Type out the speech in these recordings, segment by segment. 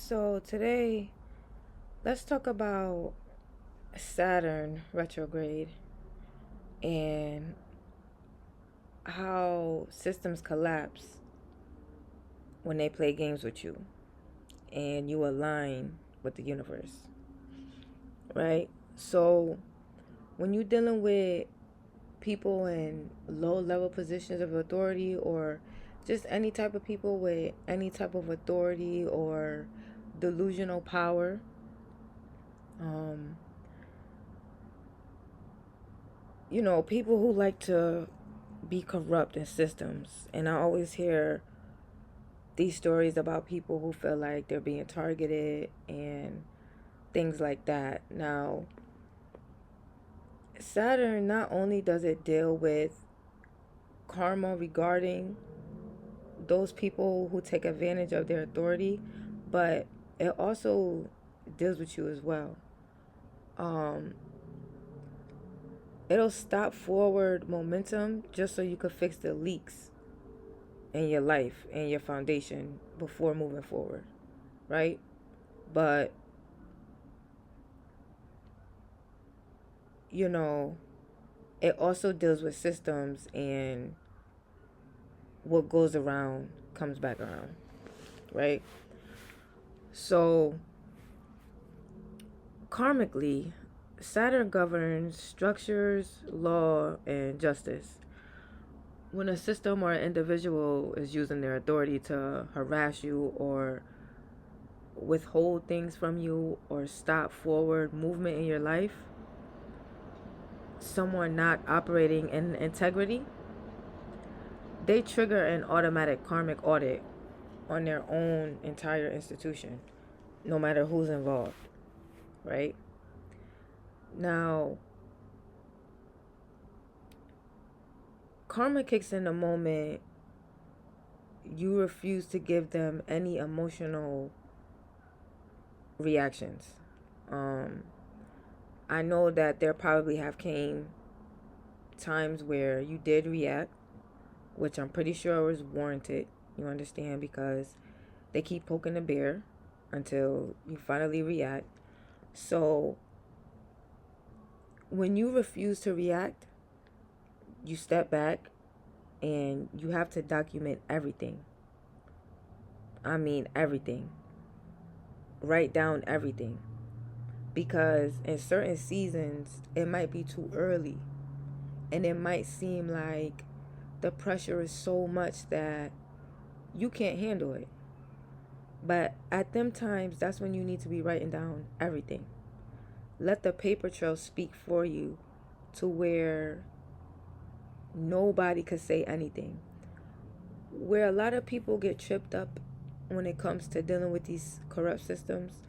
So today, let's talk about Saturn retrograde and how systems collapse when they play games with you and you align with the universe, right? So when you're dealing with people in low level positions of authority or just any type of people with any type of authority or delusional power, um, people who like to be corrupt in systems. And I always hear these stories about people who feel like they're being targeted and things like that. Now, Saturn not only does it deal with karma regarding those people who take advantage of their authority, but it also deals with you as well. Um, it'll stop forward momentum just so you could fix the leaks in your life and your foundation before moving forward, right? But, you know, it also deals with systems, and what goes around comes back around, right? So, karmically, Saturn governs structures, law, and justice. When a system or an individual is using their authority to harass you or withhold things from you or stop forward movement in your life, someone not operating in integrity, they trigger an automatic karmic audit on their own entire institution, no matter who's involved, right? Now, karma kicks in the moment you refuse to give them any emotional reactions. Um, I know that there probably have came times where you did react, which I'm pretty sure was warranted. You understand? Because they keep poking the bear until you finally react. So when you refuse to react, you step back and you have to document everything. I mean, everything. Write down everything. Because in certain seasons, it might be too early. And it might seem like the pressure is so much that you can't handle it. But at them times, that's when you need to be writing down everything. Let the paper trail speak for you to where nobody could say anything. Where a lot of people get tripped up when it comes to dealing with these corrupt systems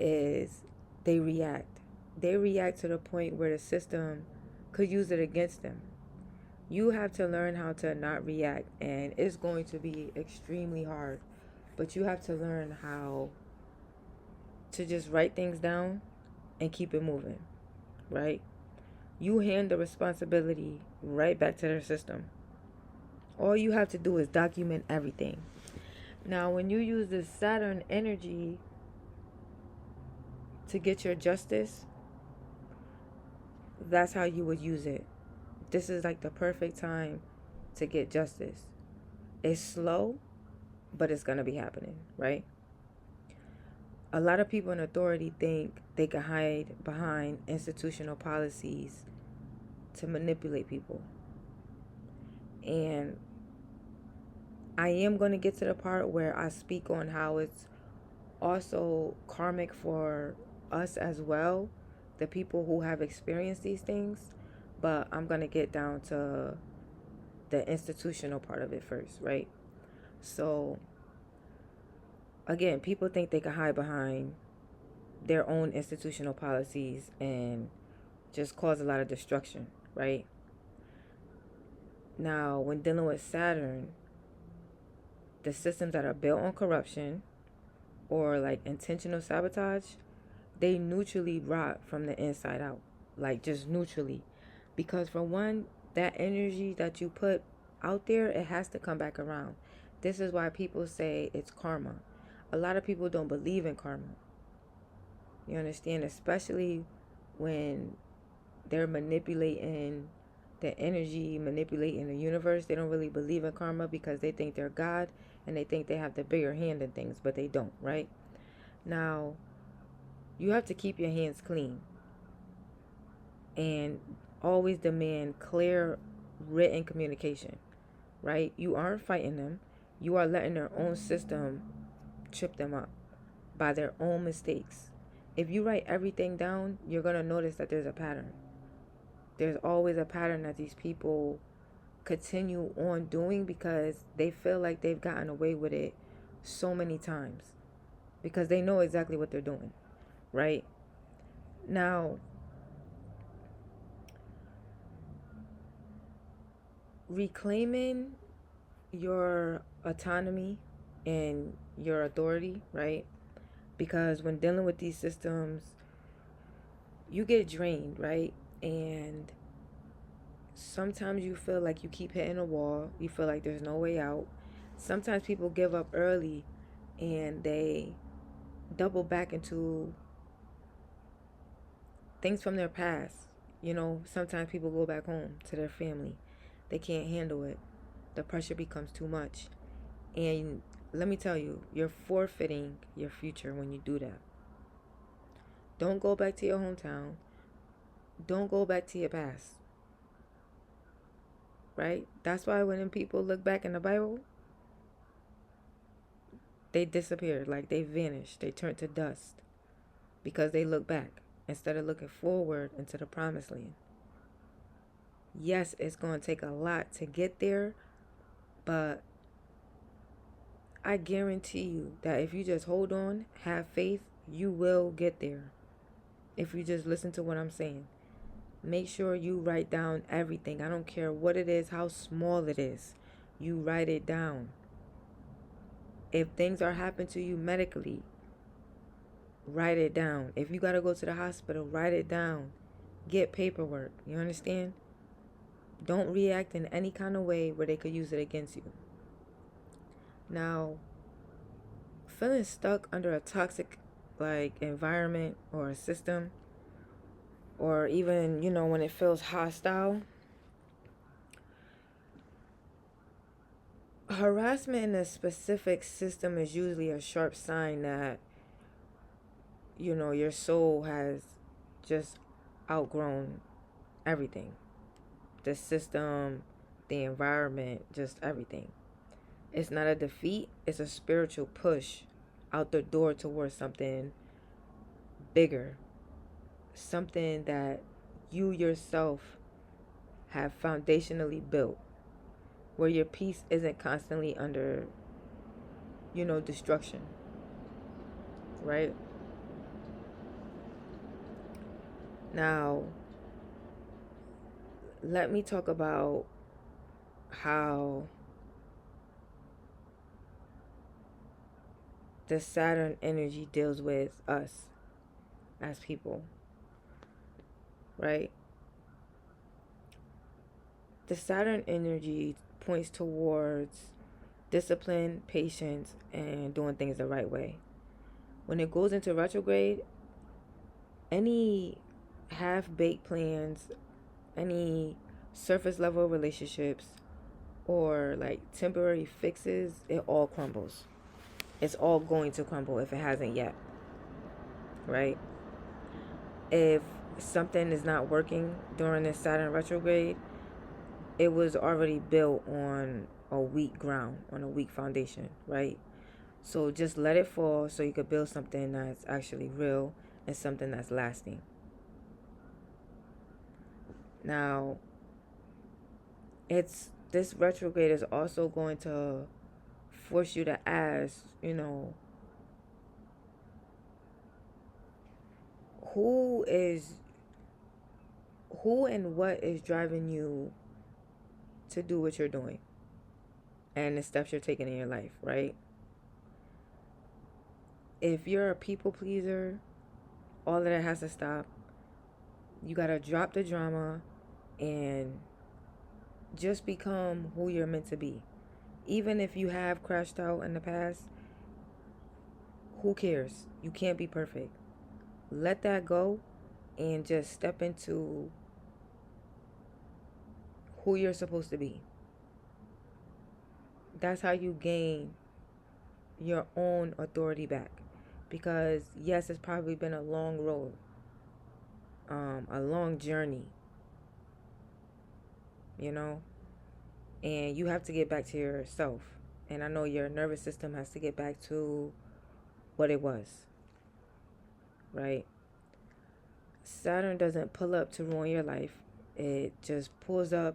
is they react. They react to the point where the system could use it against them. You have to learn how to not react, and it's going to be extremely hard. But you have to learn how to just write things down and keep it moving, right? You hand the responsibility right back to their system. All you have to do is document everything. Now, when you use this Saturn energy to get your justice, that's how you would use it. This is like the perfect time to get justice. It's slow, but it's going to be happening, right? A lot of people in authority think they can hide behind institutional policies to manipulate people. And I am going to get to the part where I speak on how it's also karmic for us as well, the people who have experienced these things. But I'm going to get down to the institutional part of it first, right? So, again, people think they can hide behind their own institutional policies and just cause a lot of destruction, right? Now, when dealing with Saturn, the systems that are built on corruption or like intentional sabotage, they neutrally rot from the inside out, like just neutrally. Because for one, that energy that you put out there, it has to come back around. This is why people say it's karma. a lot of people don't believe in karma. You understand? Especially when they're manipulating the energy, manipulating the universe. They don't really believe in karma because they think they're God and they think they have the bigger hand in things, but they don't, right? Now, you have to keep your hands clean and always demand clear written communication, right? You aren't fighting them. You are letting their own system trip them up by their own mistakes. If you write everything down, you're going to notice that there's a pattern. There's always a pattern that these people continue on doing because they feel like they've gotten away with it so many times because they know exactly what they're doing, right? Now, reclaiming your autonomy and your authority, right? Because when dealing with these systems, you get drained, right? And sometimes you feel like you keep hitting a wall. You feel like there's no way out. Sometimes people give up early and they double back into things from their past. You know, sometimes people go back home to their family. They can't handle it. The pressure becomes too much. And let me tell you, you're forfeiting your future when you do that. Don't go back to your hometown. Don't go back to your past. Right? That's why when people look back in the Bible, they disappeared, like they vanished. They turned to dust because they look back instead of looking forward into the promised land. Yes, it's going to take a lot to get there, but I guarantee you that if you just hold on, have faith, you will get there. If you just listen to what I'm saying. Make sure you write down everything. I don't care what it is, how small it is. You write it down. If things are happening to you medically, write it down. If you got to go to the hospital, write it down. Get paperwork. You understand? Don't react in any kind of way where they could use it against you. Now, feeling stuck under a toxic environment or a system, or even, when it feels hostile, harassment in a specific system is usually a sharp sign that, your soul has just outgrown everything. The system, the environment, just everything. It's not a defeat, it's a spiritual push out the door towards something bigger. Something that you yourself have foundationally built, where your peace isn't constantly under, destruction, right? Now, let me talk about how the Saturn energy deals with us as people, right? The Saturn energy points towards discipline, patience, and doing things the right way. When it goes into retrograde, any half-baked plans, any surface level relationships, or temporary fixes, it all crumbles. It's all going to crumble if it hasn't yet, right? If something is not working during this Saturn retrograde, it was already built on a weak ground, on a weak foundation, right? So just let it fall so you could build something that's actually real and something that's lasting. Now, this retrograde is also going to force you to ask, who and what is driving you to do what you're doing and the steps you're taking in your life, right? If you're a people pleaser, all of that has to stop. You gotta drop the drama and just become who you're meant to be. Even if you have crashed out in the past, Who cares? You can't be perfect. Let that go and just step into who you're supposed to be. That's how you gain your own authority back. Because yes, it's probably been a long road, a long journey, you know, and you have to get back to yourself. And I know your nervous system has to get back to what it was, right? Saturn doesn't pull up to ruin your life. It just pulls up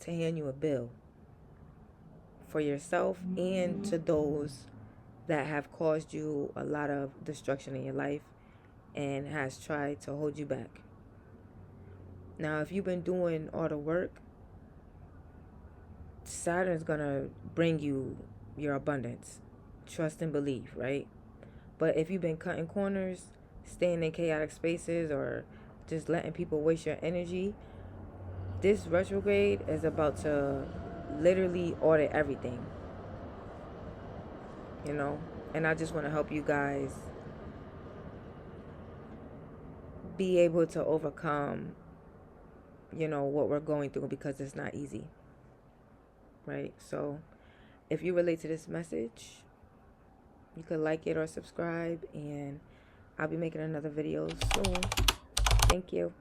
to hand you a bill for yourself and to those that have caused you a lot of destruction in your life and has tried to hold you back. Now, if you've been doing all the work, Saturn's gonna bring you your abundance. Trust and believe, right? But if you've been cutting corners, staying in chaotic spaces, or just letting people waste your energy, this retrograde is about to literally audit everything, you know? And I just want to help you guys be able to overcome, you know, what we're going through, because it's not easy, right? So if you relate to this message, you could like it or subscribe, and I'll be making another video soon. Thank you.